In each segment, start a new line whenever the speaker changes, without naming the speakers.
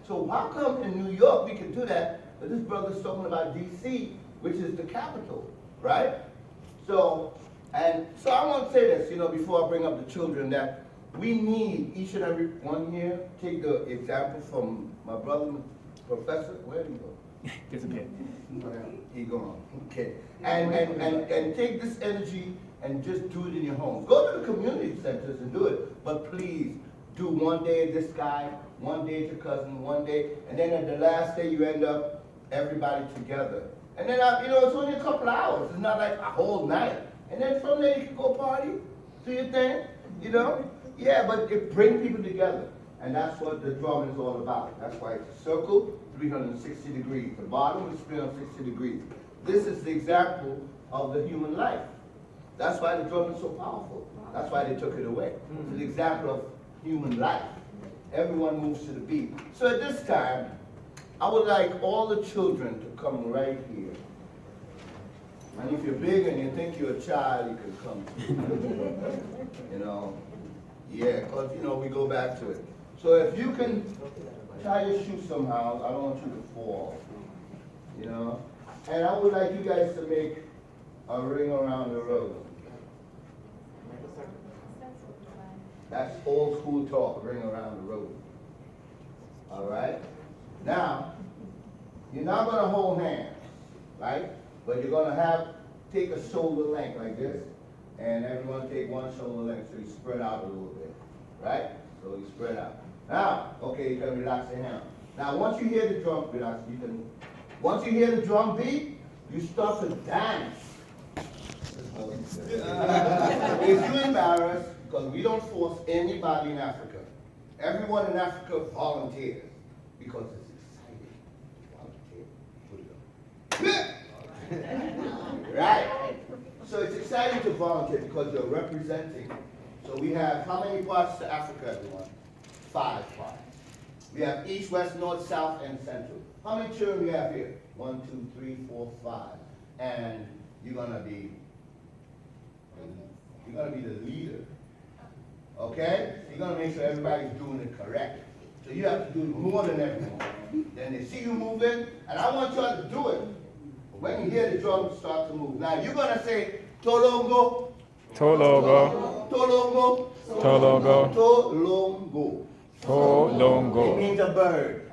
So how come in New York we can do that, but this brother's talking about D.C., which is the capital, right? So I want to say this, before I bring up the children, that we need each and every one here, take the example from my brother, Professor, where did he go?
Disappeared.
He gone, okay. And take this energy and just do it in your homes. Go to the community centers and do it, but please, do one day this guy, one day your cousin, one day, and then at the last day you end up everybody together. And then, it's only a couple hours. It's not like a whole night. And then from there you can go party, do your thing, Yeah, but it brings people together. And that's what the drum is all about. That's why it's a circle, 360 degrees. The bottom is 360 degrees. This is the example of the human life. That's why the drum is so powerful. That's why they took it away. It's an example of human life. Everyone moves to the beat. So at this time, I would like all the children to come right here. And if you're big and you think you're a child, you can come. Yeah, because, we go back to it. So if you can tie your shoe somehow, I don't want you to fall. And I would like you guys to make a ring around the road. That's old school talk, ring around the road. All right? Now, you're not going to hold hands, right? But you're going to take a shoulder length like this, and everyone take one shoulder length, so you spread out a little bit, right? So you spread out. Now, okay, you can relax your hand. Now, once you hear the drum, once you hear the drum beat, you start to dance. If you're embarrassed, because we don't force anybody in Africa. Everyone in Africa volunteers, because it's exciting. Volunteer. Right. So it's exciting to volunteer because you're representing. So we have, how many parts to Africa, everyone? 5 parts. We have east, west, north, south, and central. How many children do we have here? 1, 2, 3, 4, 5. And you're gonna be the leader. Okay? You're gonna make sure everybody's doing it correct. So you have to do more than everyone. Then they see you moving, and I want y'all to do it. When you hear the drum start to move. Now you're gonna say Tolongo.
Tolongo.
Tolongo.
Tolongo.
Tolongo.
Tolongo.
It means a bird.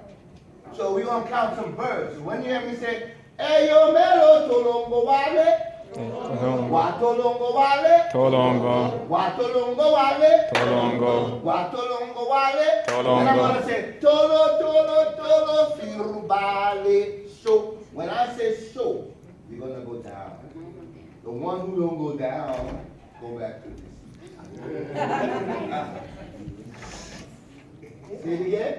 So we're gonna count some birds. So when you hear me say, hey yo melo tolongo wale. Watolongo wale.
Tolongo.
Watolongo wale.
Tolongo.
Watolongo wale.
Tolongo.
And I'm gonna say tolo firubale. So when I say so, you're gonna go down. The one who don't go down, go back to this. See it again?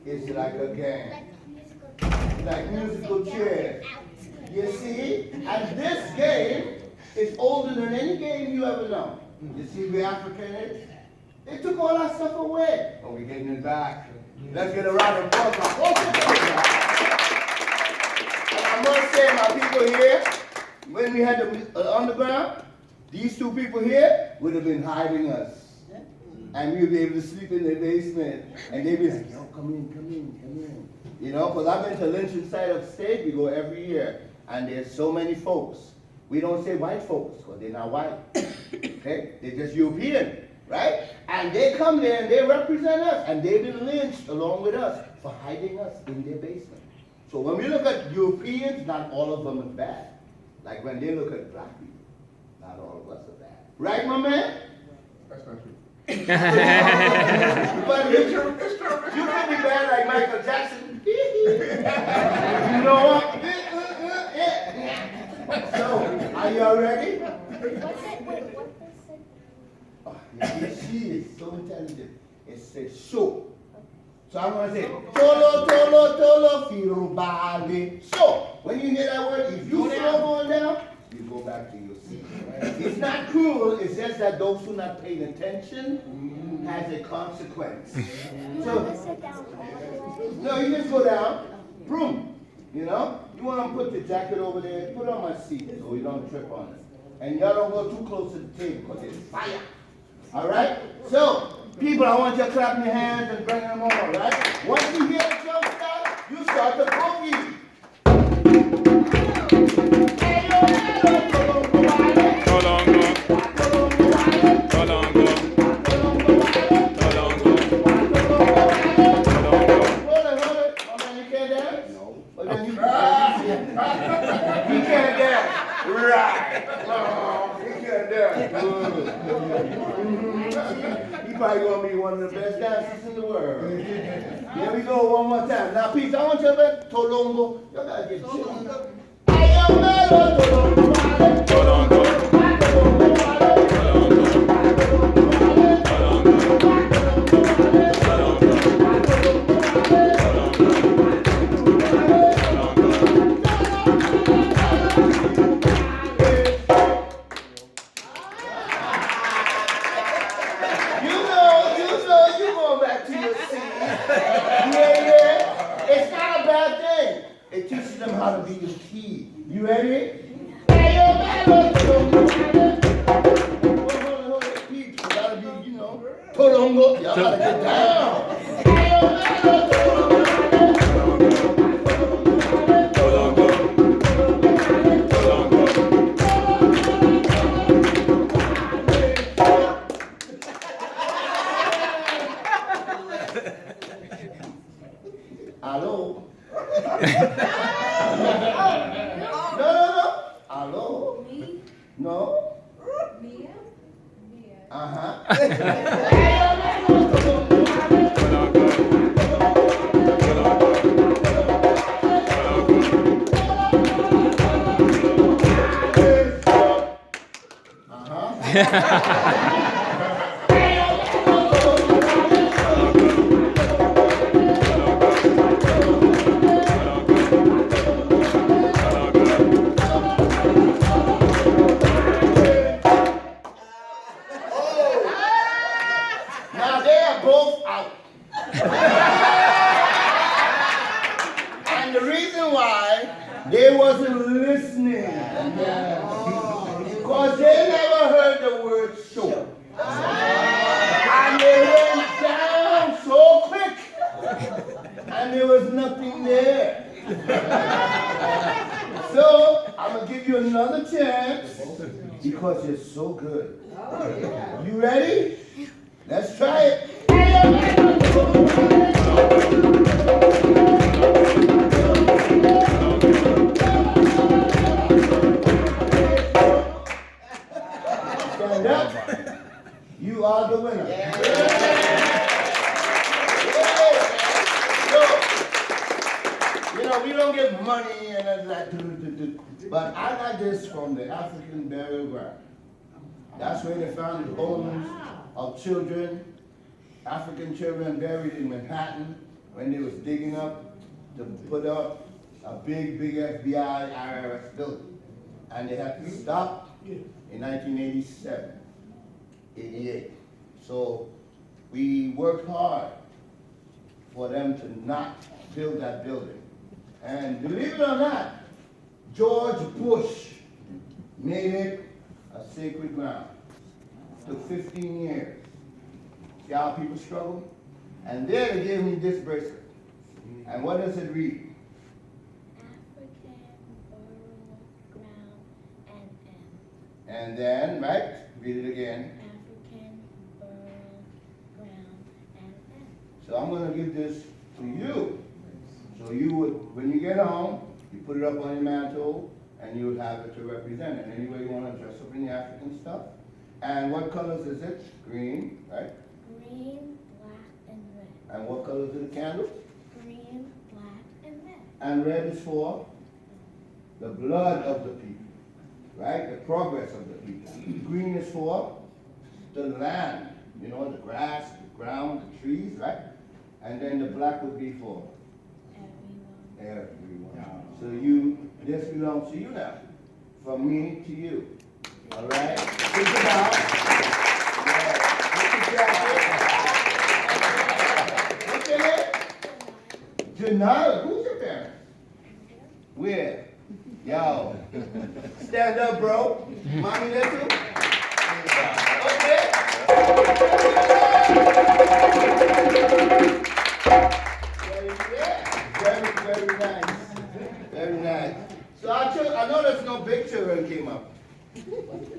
It's like a game. Like musical chairs. You see? And this game is older than any game you ever know. You see where Africa is? They took all that stuff away. Oh, we're getting it back. Let's get a round of applause. And I must say, my people here, when we had the underground, these 2 people here would have been hiding us. And we would be able to sleep in the basement. And they'd be like, yo, come in. Because I've been to Lynching site upstate. We go every year. And there's so many folks. We don't say white folks, because they're not white. Okay? They're just European, right? And they come there and they represent us. And they've been lynched along with us for hiding us in their basement. So when we look at Europeans, not all of them are bad. Like when they look at black people, not all of us are bad. Right, my man?
That's not true.
But you can be bad like Michael Jackson. You know what? So, are you all ready? Oh, she is so intelligent. It says show. So I'm going to say, tolo, firubale. So, when you hear that word, if you slow going down, you go back to your seat. It's not cruel, it's just that those who are not paying attention has a consequence. So, no, you just go down, boom. You want to put the jacket over there, put it on my seat so you don't trip on it. And y'all don't go too close to the table because it's fire. All right? So, people, I want you to clap your hands and bring them on, all right? Once you hear probably gonna be one of the best dancers in the world. Here we go one more time. Now, peace, I want you to Tolongo. Y'all gotta get chill. Hey, yo, man, Tolongo.
Tolongo.
You going back to your seat. Yeah. It's not a bad thing. It teaches them how to be the key. You ready? Hey, yo, man, hold it. You gotta be, Tolongo. Y'all gotta get down. Hey, yo, man, Hello? No. Hello?
Me?
No?
Mia? Mia.
Uh-huh. Now they are both out. And the reason why they wasn't listening. Because they never heard the word show. And they went down so quick. And there was nothing there. So I'm gonna give you another chance because you're so good. You ready? Let's try it. Stand up. You are the winner. So, we don't get money and all that, but I got this from the African burial ground. That's where they found the bones of children, African children buried in Manhattan when they was digging up to put up a big FBI IRS building. And they had to stop in 1987, 88. So we worked hard for them to not build that building. And believe it or not, George Bush made it a sacred ground. Took 15 years. See how people struggle? And then they gave me this bracelet. And what does it read?
African burial ground and
And then, right? Read it again.
African burial ground and
So I'm going to give this to you. So you would, when you get home, you put it up on your mantle, and you would have it to represent it. Any way you want to dress up in the African stuff. And what colors is it? Green, right?
green, black, and red.
And what colors are the candles?
Green, black, and red.
And red is for the blood of the people, right? The progress of the people. Green is for the land, the grass, the ground, the trees, right? And then the black would be for everyone. So this belongs to you now. From me to you. All right? Think about. What's your name? Janaya. Who's your parents? Where? Yo. Stand up, bro. Mommy there too? Okay. Very nice. Very nice. So I know there's no big children came up.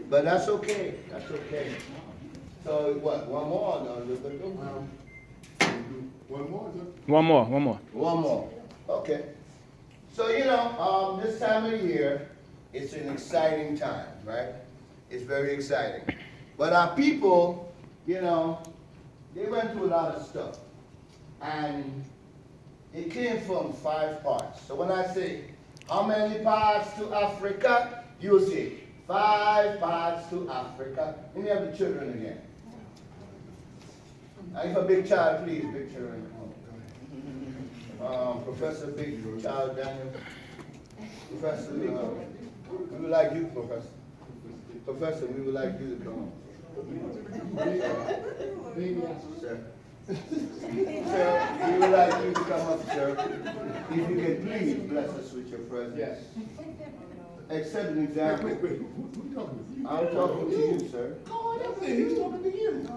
But that's okay. That's okay. So what? One more?
One more.
One more. Okay. So this time of the year, it's an exciting time, right? It's very exciting. But our people, they went through a lot of stuff. And it came from 5 parts. So when I say, how many parts to Africa? You'll say, 5 parts to Africa. Let me have the children again. Now, if a big child, please, big children. Professor Big Child Daniel. Professor, we would like you, Professor. Professor, we would like you to come on. Sir. Sir, we would like you to come up, sir. If you can please bless us with your presence. Yes. Accept an example.
Wait, who talking to?
I'm talking to you, sir.
Go on up there, he's talking to you.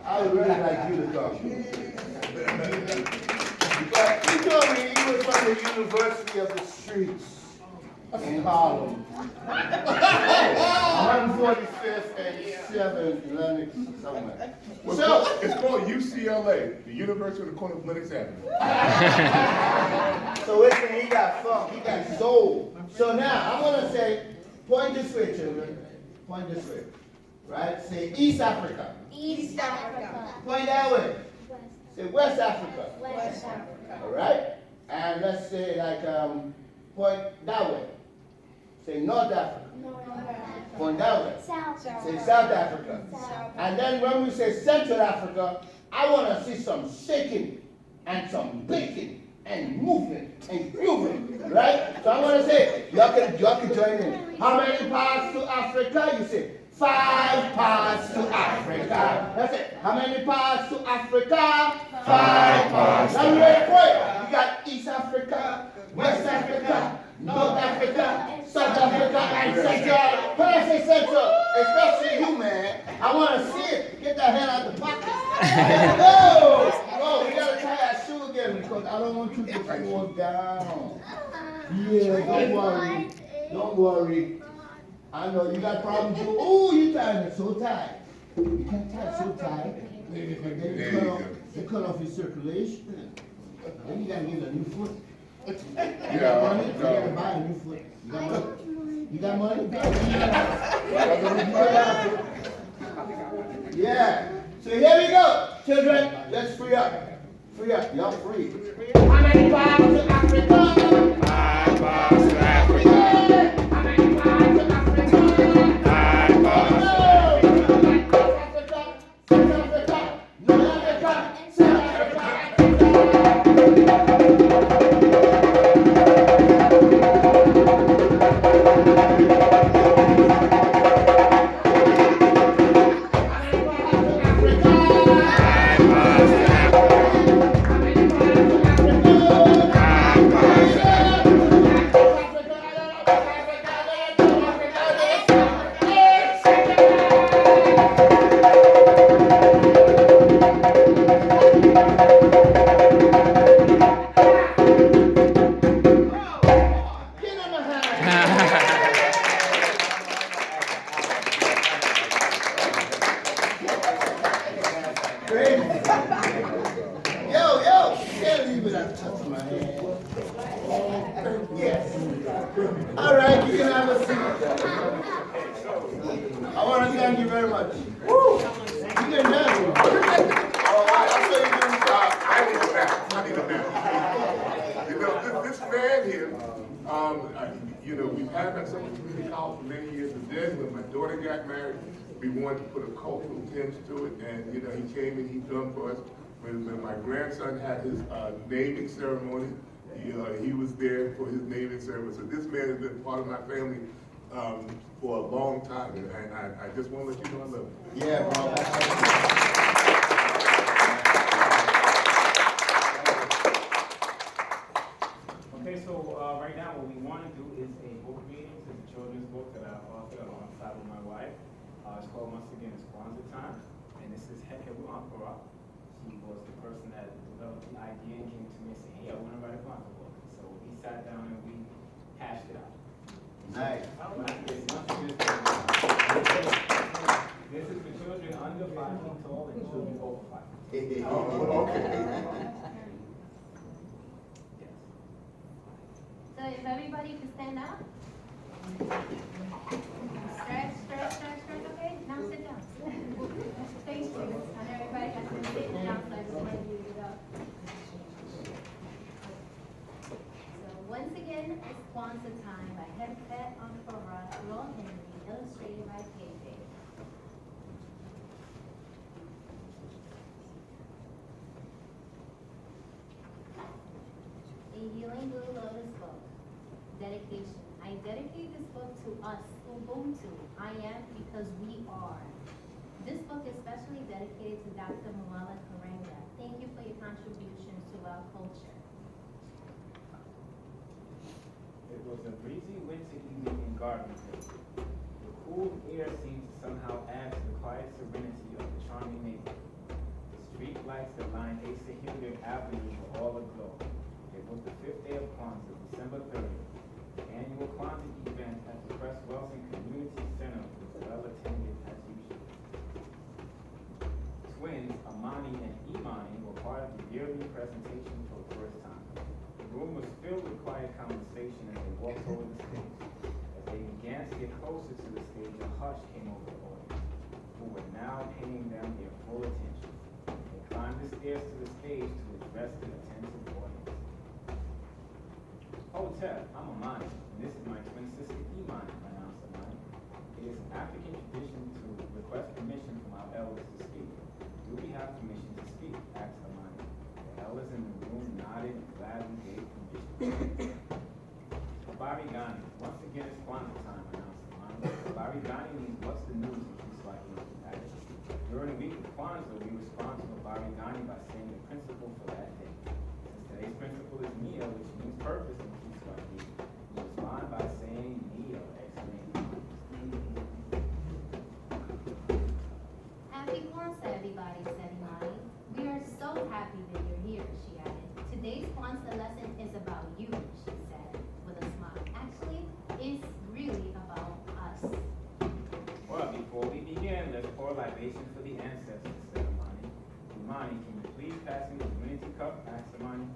I would really like you to come. But he told me he was from the University of the Streets in Harlem. 145th and 7th Lennox somewhere. So,
It's called UCLA, the University of the Corner of Lennox Avenue.
so listen, he got funk, he got soul. So now, I'm going to say, point this way, children. Point this way. Right? Say East Africa.
East Africa.
Point that way.
West.
Say West Africa.
West Africa.
All right? And let's say like, point that way. Say North Africa.
North Africa.
Point that way.
South.
Say South Africa.
South.
And then when we say Central Africa, I want to see some shaking and some baking and movement and grooving, right? So I'm going to say, y'all can join in. How many parts to Africa? You say, 5 parts to Africa. That's it. How many parts to Africa? 5 parts. Now you ready for it? You got East Africa, West Africa, North Africa, South Africa, and Central. When I say Central, especially you, man, I want to see it. Get that hand out the pocket. Oh, we got to tie our shoe again because I don't want you to fall down. Yeah, don't worry. Don't worry. I know you got problems too. Oh, you tying it so tight. You can't tie it so tight. Then you cut off your circulation. Then you got to get a new foot. You got money? You got to buy a new foot. You got money? You got money? Yeah. So here we go. Children, let's free up. Free up. Y'all free. How many parts to Africa?
5 parts to Africa.
How many parts to Africa?
5 parts.
Africa, South Africa, North Africa, South Africa. Yes. All right, you can have a seat. I want to thank you very much. Woo! You can dance. Oh, I saw you doing
I need a nap. I need a nap. You know, this man here, you know, we've had that something really out for many years. And then when my daughter got married, we wanted to put a cultural tinge to it. And, you know, he came and he done for us. When my grandson had his naming ceremony, he was there for his naming ceremony. So this man has been part of my family for a long time. And I just want to let you know I love you.
Yeah, bro.
Okay, so right now what we want to do is a book reading. It's a children's book that I authored alongside with my wife. It's called, once again, it's Kwanzaa Time. And this is Hekeru Ankara. She was the person that developed the idea and came to me and said, hey, I want to write a Kwanzaa book. So we sat down and we hashed it out.
Nice.
This is for children under 5 feet tall and children over 5 feet.
Oh, okay.
So if everybody can stand up. Stretch, okay? Now sit down. Thanks, Judith. And everybody Kwanzaa Time by Hepet Ankara, Earl Henry, illustrated by KJ. A Healing Blue Lotus Book. Dedication. I dedicate this book to us, Ubuntu. I am because we are. This book is specially dedicated to Dr. Muala Karenga. Thank you for your contributions to our culture.
It was a breezy winter evening in Gardenville. The cool air seemed to somehow add to the quiet serenity of the charming neighborhood. The street lights that lined Asa Hilliard Avenue were all aglow. It was the 5th day of Kwanzaa, December 30th. The annual Kwanzaa event at the Press Wilson Community Center was well attended as usual. Twins, Amani and Imani, were part of the yearly presentation for the first time. The room was filled with quiet conversation as they walked over the stage. As they began to get closer to the stage, a hush came over the audience, who were now paying them their full attention. They climbed the stairs to the stage to address the attentive audience. Hotel, I'm Amani, and this is my twin sister Imani, announced Amani. It is an African tradition to request permission from our elders to speak. Do we have permission to speak? Asked Amani. The elders in the room nodded and gladly gave permission. Habari Gani. Once again, it's Kwanzaa time, announced Amani. Habari Gani means what's the news in Kiswahili. During the week of Kwanzaa, we respond to Habari Gani by saying the principle for that day. Since today's principle is Nia, which means purpose in Kiswahili, we respond by saying Nia, exclamation.
Happy Kwanzaa, everybody, said Imani. We are so happy that you're here, she added. Today's Kwanzaa lesson is about you, she said, with a smile. Actually, it's really about us.
Well, before we begin, let's pour libation for the ancestors, said Imani. Imani, can you please pass me the unity cup? Asked Imani.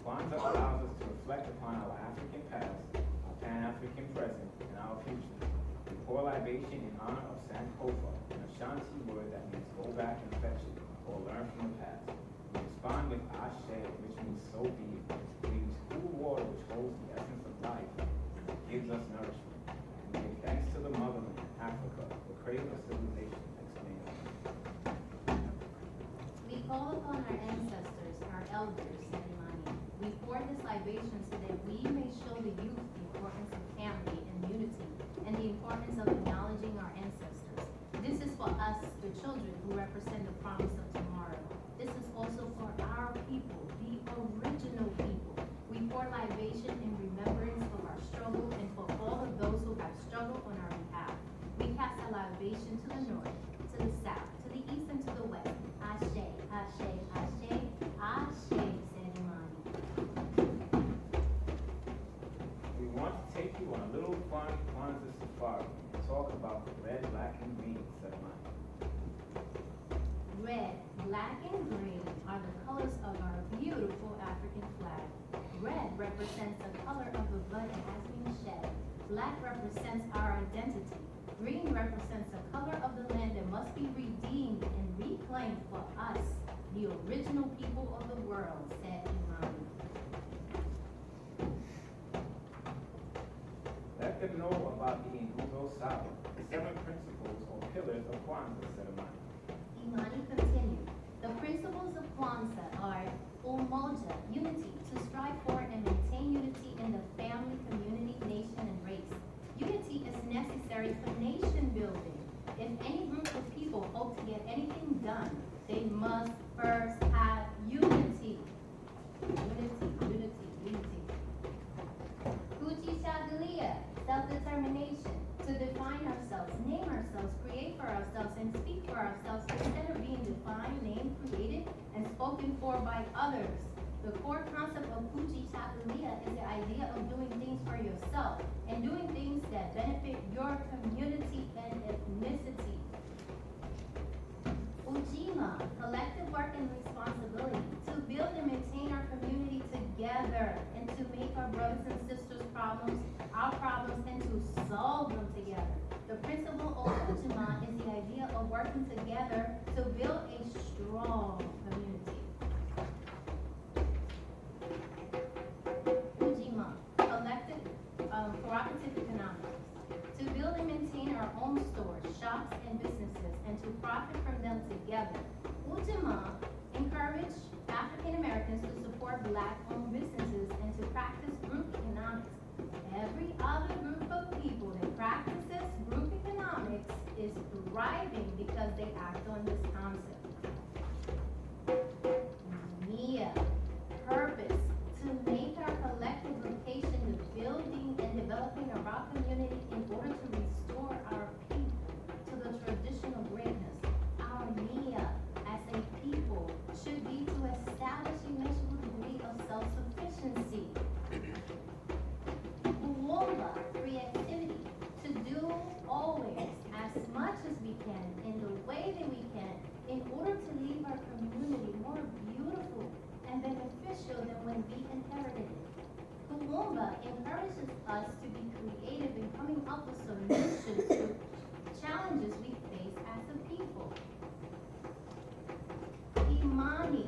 Kwanzaa allows us to reflect upon our African past, our Pan-African present, and our future. We pour libation in honor of Sankofa, an Ashanti word that means go back and fetch it, or learn from the past. We respond with Ashe, which means so be it. We use cool water, which holds the essence of life, and gives us nourishment. We give thanks to the motherland, Africa, the cradle of civilization, explained.
We call upon our ancestors, our elders, said Imani. We pour this libation so that we may show the youth the importance of family and unity, and the importance of acknowledging our ancestors. This is for us, the children, who represent the promise of tomorrow. This is also for our people, the original people. We pour libation in remembrance of our struggle and for all of those who have struggled on our behalf. We cast a libation to the north, to the south, to the east, and to the west. Ashe, Ashe, Ashe, Ashe, said Imani.
We want to take you on a little fun Kwanzaa safari and talk about the red, black, and green, said Imani.
Red, black, and green are the colors of our beautiful African flag. Red represents the color of the blood that has been shed. Black represents our identity. Green represents the color of the land that must be redeemed and reclaimed for us, the original people of the world, said Imani.
Let them know about the Nguzo Saba, the 7 principles or pillars of Kwanzaa, said Imani.
Imani continued, the principles of Kwanzaa are umoja, unity, to strive for and maintain unity in the family, community, nation, and race. Unity is necessary for nation building. If any group of people hope to get anything done, they must first have unity. Unity. Kuchishagalia, self-determination, to define ourselves, name ourselves, create for ourselves, and speak for ourselves instead of being defined, named, created, and spoken for by others. The core concept of Kuchishagalia is the idea of doing things for yourself and doing things that benefit your community and ethnicity. Ujima, collective work and responsibility, to build and maintain our community together and to make our brothers and sisters' problems our problems and to solve them together. The principle of Ujima is the idea of working together to build a strong community. Ujima, collective our own stores, shops, and businesses, and to profit from them together. Ujima encourage African Americans to support Black-owned businesses and to practice group economics. Every other group of people that practices group economics is thriving because they act on this concept. Mia, purpose, to make our collective vocation the building and developing of our community in order to restore our people to the traditional greatness. Our Mia, as a people, should be to establish a measurable degree of self-sufficiency. Kuomba, creativity, to do always as much as we can in the way that we can in order to leave our community more beautiful and beneficial than when we inherited it. Kuomba encourages us to be creative in coming up with solutions to challenges we face as a people. Imani,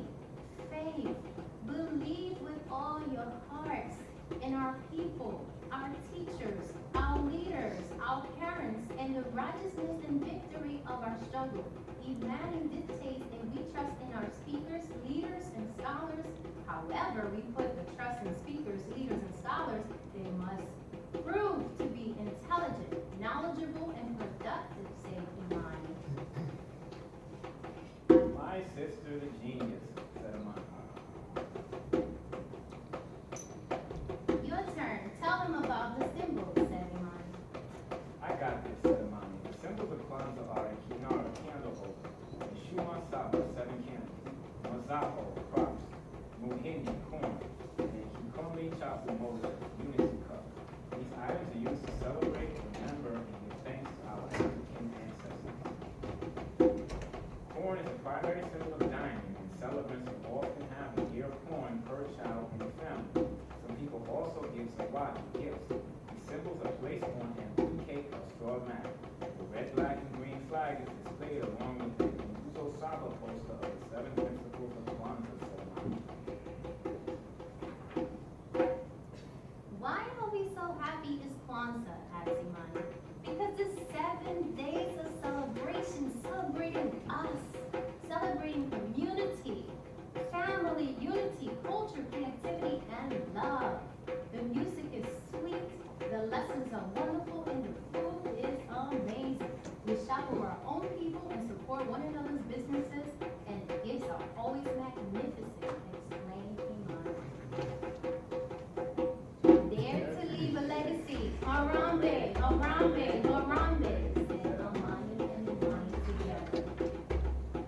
faith, believe with all your hearts in our people, our teachers, our leaders, our parents, and the righteousness and victory of our struggle. Imani dictates that we trust in our speakers, leaders, and scholars. However, we put the trust in speakers, leaders, and scholars, they must prove to be intelligent, knowledgeable, and productive, say Imani.
My sister, the genius, said Amani.
Your turn. Tell them about the symbols, said Imani.
I got this, said Amani. The symbols of Kwanzaa are a kinara, candle holder, and Shuma Saba, 7 candles, Mazapo, crops, Muhindi, corn, and Kikombe, chapu motor, unity cup. These items are used to celebrate, remember, and give thanks to our African ancestors. Corn is the primary symbol of dining, and celebrants will often have a ear of corn per child in the family. Some people also give zawadi gifts. These symbols are placed on an blue cake of straw mat. The red, black, and green flag is displayed along with the Uzo Saba poster of the 7 principles of Kwanzaa ceremony.
Why are we so happy it's Kwanzaa, asked Imani? Because it's 7 days of celebration, celebrating us, celebrating community, family, unity, culture, creativity, and love. The music is sweet, the lessons are wonderful, and the food is amazing. We shop with our own people and support one another's businesses, and the gifts are always magnificent, explained Imani. Dare to leave a legacy. Harambe, Harambe, Harambe, said Amani and Imani together.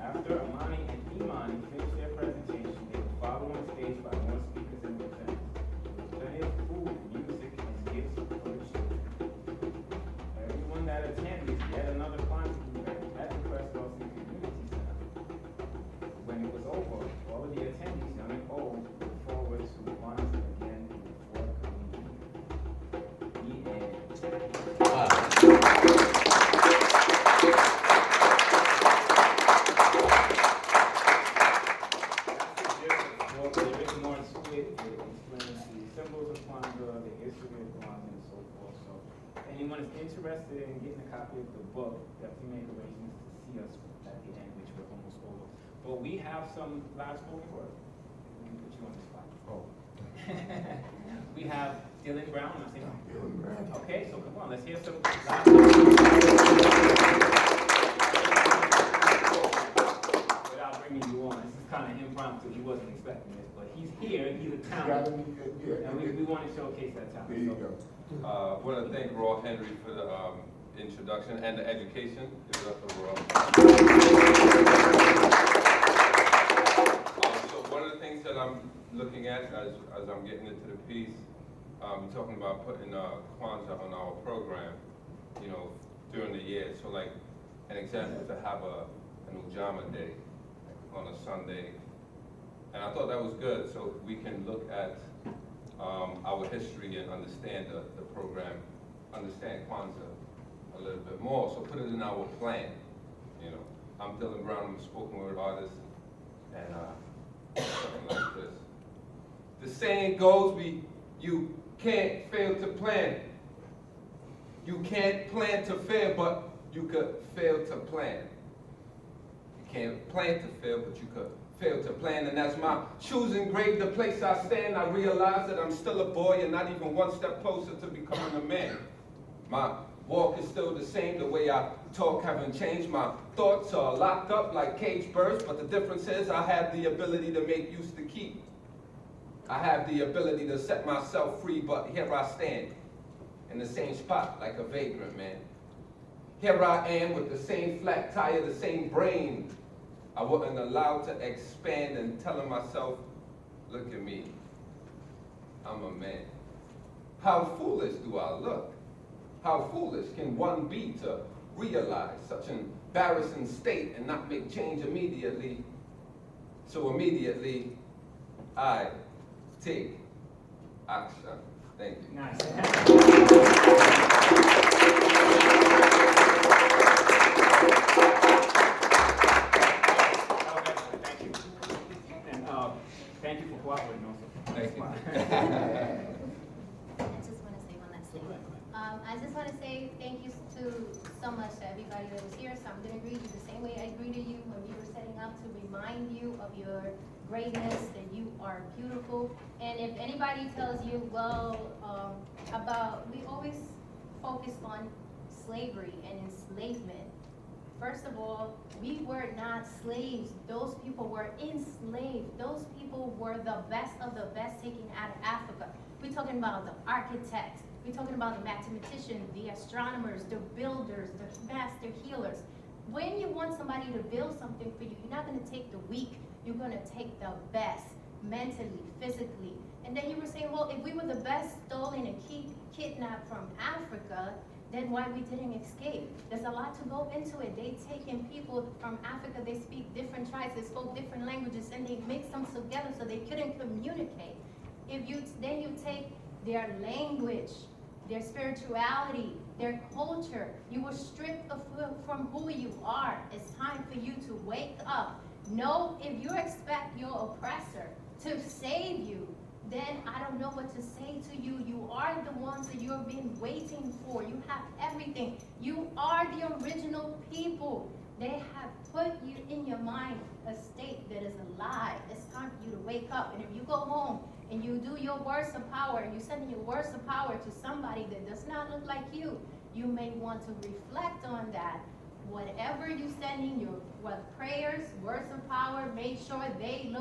After Amani and Imani finished their presentation, they were followed on stage by more speakers and lieutenants. There was plenty of food, music, and gifts for the children. Everyone that attended yet another Kwanzaa event at the Crest Crossing Community Center. When it was over, all of the attendees, young and old, looked forward to Kwanzaa again in the forthcoming year. The end. Well, there is more to it. It explains the symbols of Kwanzaa, the history of Kwanzaa, and so forth. So, if anyone is interested in getting a copy of the book, definitely make arrangements to see us at the end, which we're almost over. But we have some last spoken word. We can put you on the spot.
Oh.
We have Dylan Brown. I'm saying.
Dylan Brown.
Okay, so come on, let's hear some last spoken without bringing you on. This is kind of impromptu. He wasn't expecting this, but he's here. He's a talent, and we want to showcase that talent.
There you
So,
go.
Want to thank Raw Henry for the introduction and the education. Give it up for Raw. So one of the things that I'm looking at as I'm getting into the piece, talking about putting Kwanzaa on our program, you know, during the year. So like an example, to have an Ujama Day on a Sunday. And I thought that was good, so we can look at our history and understand the program, understand Kwanzaa a little bit more. So put it in our plan. You know, I'm Dylan Brown. I'm a spoken word artist, and something like this. The saying goes, you can't fail to plan. You can't plan to fail, but you could fail to plan. You can't plan to fail, but you could fail to plan. And as my shoes engrave the place I stand, I realize that I'm still a boy and not even one step closer to becoming a man. My walk is still the same, the way I talk haven't changed. My thoughts are locked up like cage birds, but the difference is I have the ability to make use to keep. I have the ability to set myself free, but here I stand in the same spot like a vagrant man. Here I am with the same flat tire, the same brain I wasn't allowed to expand, and telling myself, look at me, I'm a man. How foolish do I look? How foolish can one be to realize such an embarrassing state and not make change immediately? So immediately, I take action. Thank you.
Nice. Thank you. And thank you for cooperating also.
Thank you.
I just want to say one last thing. I just want to say thank you so much to everybody that was here. So I'm going to greet you the same way I greeted you when we were setting up, to remind you of your greatness, that you are beautiful. And if anybody tells you, well, we always focus on slavery and enslavement. First of all, we were not slaves. Those people were enslaved. Those people were the best of the best taken out of Africa. We're talking about the architects. We're talking about the mathematicians, the astronomers, the builders, the master healers. When you want somebody to build something for you, you're not going to take the weak. You're going to take the best, mentally, physically. And then you were saying, well, if we were the best stolen and kidnapped from Africa, then why we didn't escape? There's a lot to go into it. They taken people from Africa, they speak different tribes, they spoke different languages, and they mixed them together so they couldn't communicate. Then you take their language, their spirituality, their culture. You were stripped from who you are. It's time for you to wake up. Know, if you expect your oppressor to save you, then I don't know what to say to you. You are the ones that you've been waiting for. You have everything. You are the original people. They have put you in your mind a state that is a lie. It's time for you to wake up. And if you go home and you do your words of power, and you send your words of power to somebody that does not look like you, you may want to reflect on that. Whatever you send in your prayers, words of power, make sure they look